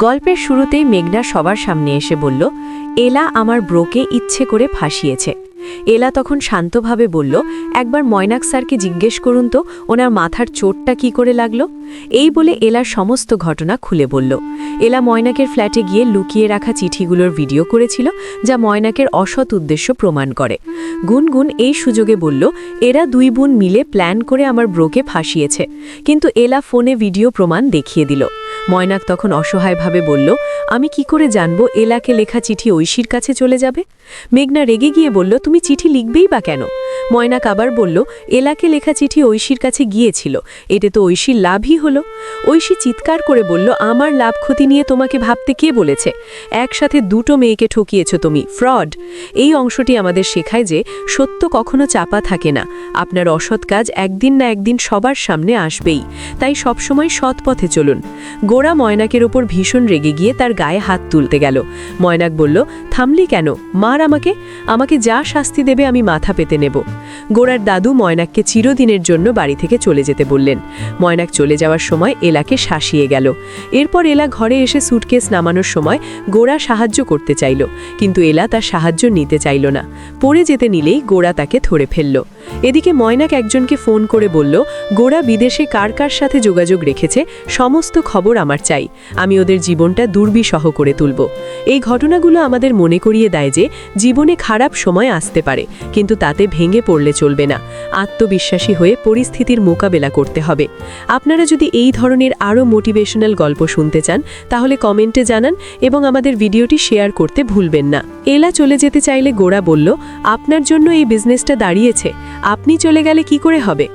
গল্পের শুরুতেই মেঘনা সবার সামনে এসে বলল, এলা আমার ব্রোকে ইচ্ছে করে ফাঁসিয়েছে। এলা তখন শান্তভাবে বলল, একবার ময়নাক স্যারকে জিজ্ঞেস করুন তো ওনার মাথার চোটটা কি করে লাগলো। এই বলে এলার সমস্ত ঘটনা খুলে বলল। এলা ময়নাকের ফ্ল্যাটে গিয়ে লুকিয়ে রাখা চিঠিগুলোর ভিডিও করেছিল, যা ময়নাকের অসৎ উদ্দেশ্য প্রমাণ করে। গুনগুন এই সুযোগে বলল, এরা দুই বোন মিলে প্ল্যান করে আমার ব্রোকে ফাঁসিয়েছে, কিন্তু এলা ফোনে ভিডিও প্রমাণ দেখিয়ে দিল। ময়নাক তখন অসহায়ভাবে বলল, আমি কি করে জানবো এলাকে লেখা চিঠি ঐশীর কাছে চলে যাবে। মেঘনা রেগে গিয়ে বলল, তুমি চিঠি লিখবেই বা কেন। ময়নাক আবার বলল, এলাকে লেখা চিঠি ঐশীর কাছে গিয়েছিল, এতে তো ঐশীর লাভই হলো। ঐশী চিৎকার করে বলল, আমার লাভ ক্ষতি নিয়ে তোমাকে ভাবতে কে বলেছে? একসাথে দুটো মেয়েকে ঠকিয়েছ তুমি, ফ্রড। এই অংশটি আমাদের শেখায় যে সত্য কখনো চাপা থাকে না, আপনার অসৎ কাজ একদিন না একদিন সবার সামনে আসবেই, তাই সবসময় সৎ পথে চলুন। গোরা ময়নাকের ওপর ভীষণ রেগে গিয়ে তার গায়ে হাত তুলতে গেল। ময়নাক বলল, থামলি কেন, মার আমাকে, আমাকে যা শাস্তি দেবে আমি মাথা পেতে নেব। গোরার দাদু ময়নাককে চিরদিনের জন্য বাড়ি থেকে চলে যেতে বললেন। ময়নাক চলে যাওয়ার সময় এলাকে শাসিয়ে গেল। এরপর এলা ঘরে এসে সুটকেস নামানোর সময় গোরা সাহায্য করতে চাইল, কিন্তু এলা তার সাহায্য নিতে চাইল না। পড়ে যেতে নিলেই গোরা তাকে ধরে ফেলল। এদিকে ময়নাক একজনকে ফোন করে বলল, গোরা বিদেশে কার কার সাথে যোগাযোগ রেখেছে সমস্ত খবর আমার চাই, আমি ওদের জীবনটা দুর্বিষহ করে তুলব। এই ঘটনাগুলো আমাদের মনে করিয়ে দেয় যে জীবনে খারাপ সময় আসতে পারে, কিন্তু তাতে ভেঙে পড়লে চলবে না, আত্মবিশ্বাসী হয়ে পরিস্থিতির মোকাবেলা করতে হবে। আপনারা যদি এই ধরনের আরও মোটিভেশনাল গল্প শুনতে চান তাহলে কমেন্টে জানান এবং আমাদের ভিডিওটি শেয়ার করতে ভুলবেন না। এলা চলে যেতে চাইলে গোরা বলল, আপনার জন্য এই বিজনেসটা দাঁড়িয়েছে, আপনি চলে গেলে কি করে হবে।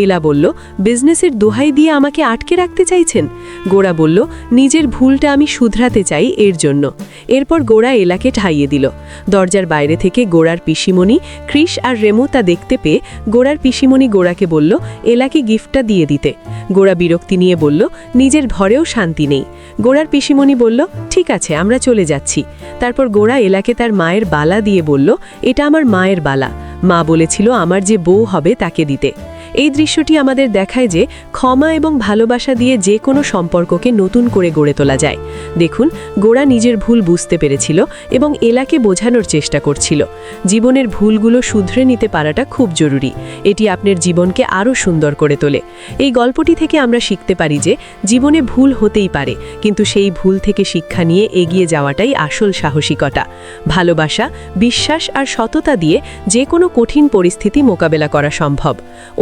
এলা বলল, বিজনেসের দোহাই দিয়ে আমাকে আটকে রাখতে চাইছেন। গোরা বলল, নিজের ভুলটা আমি শুধরাতে চাই এর জন্য। এরপর গোরা এলাকে ঠাইয়ে দিল। দরজার বাইরে থেকে গোরার পিসিমণি ক্রিস আর রেমো তা দেখতে পেয়ে গোরার পিসিমণি গোরাকে বলল, এলাকে গিফটটা দিয়ে দিতে। গোরা বিরক্তি নিয়ে বলল, নিজের ঘরেও শান্তি নেই। গোরার পিসিমণি বলল, ঠিক আছে আমরা চলে যাচ্ছি। তারপর গোরা এলাকে তার মায়ের বালা দিয়ে বলল, এটা আমার মায়ের বালা, মা বলেছিল আমার যে বউ হবে তাকে দিতে। এই দৃশ্যটি আমাদের দেখায় যে ক্ষমা এবং ভালোবাসা দিয়ে যে কোনো সম্পর্ককে নতুন করে গড়ে তোলা যায়। দেখুন, গোরা নিজের ভুল বুঝতে পেরেছিল এবং এলাকে বোঝানোর চেষ্টা করছিল। জীবনের ভুলগুলো শুধরে নিতে পারাটা খুব জরুরি, এটি আপনার জীবনকে আরও সুন্দর করে তোলে। এই গল্পটি থেকে আমরা শিখতে পারি যে জীবনে ভুল হতেই পারে, কিন্তু সেই ভুল থেকে শিক্ষা নিয়ে এগিয়ে যাওয়াটাই আসল সাহসিকতা। ভালোবাসা, বিশ্বাস আর সততা দিয়ে যে কোনো কঠিন পরিস্থিতি মোকাবেলা করা সম্ভব।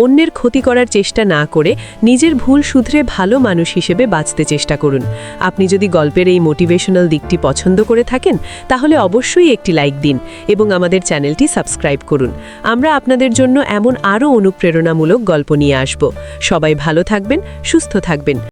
অন্যের ক্ষতি করার চেষ্টা না করে নিজের ভুল শুধরে ভালো মানুষ হিসেবে বাঁচতে চেষ্টা করুন। আপনি যদি গল্পের এই মোটিভেশনাল দিকটি পছন্দ করে থাকেন তাহলে অবশ্যই একটি লাইক দিন এবং আমাদের চ্যানেলটি সাবস্ক্রাইব করুন। আমরা আপনাদের জন্য এমন আরও অনুপ্রেরণামূলক গল্প নিয়ে আসব। সবাই ভালো থাকবেন, সুস্থ থাকবেন।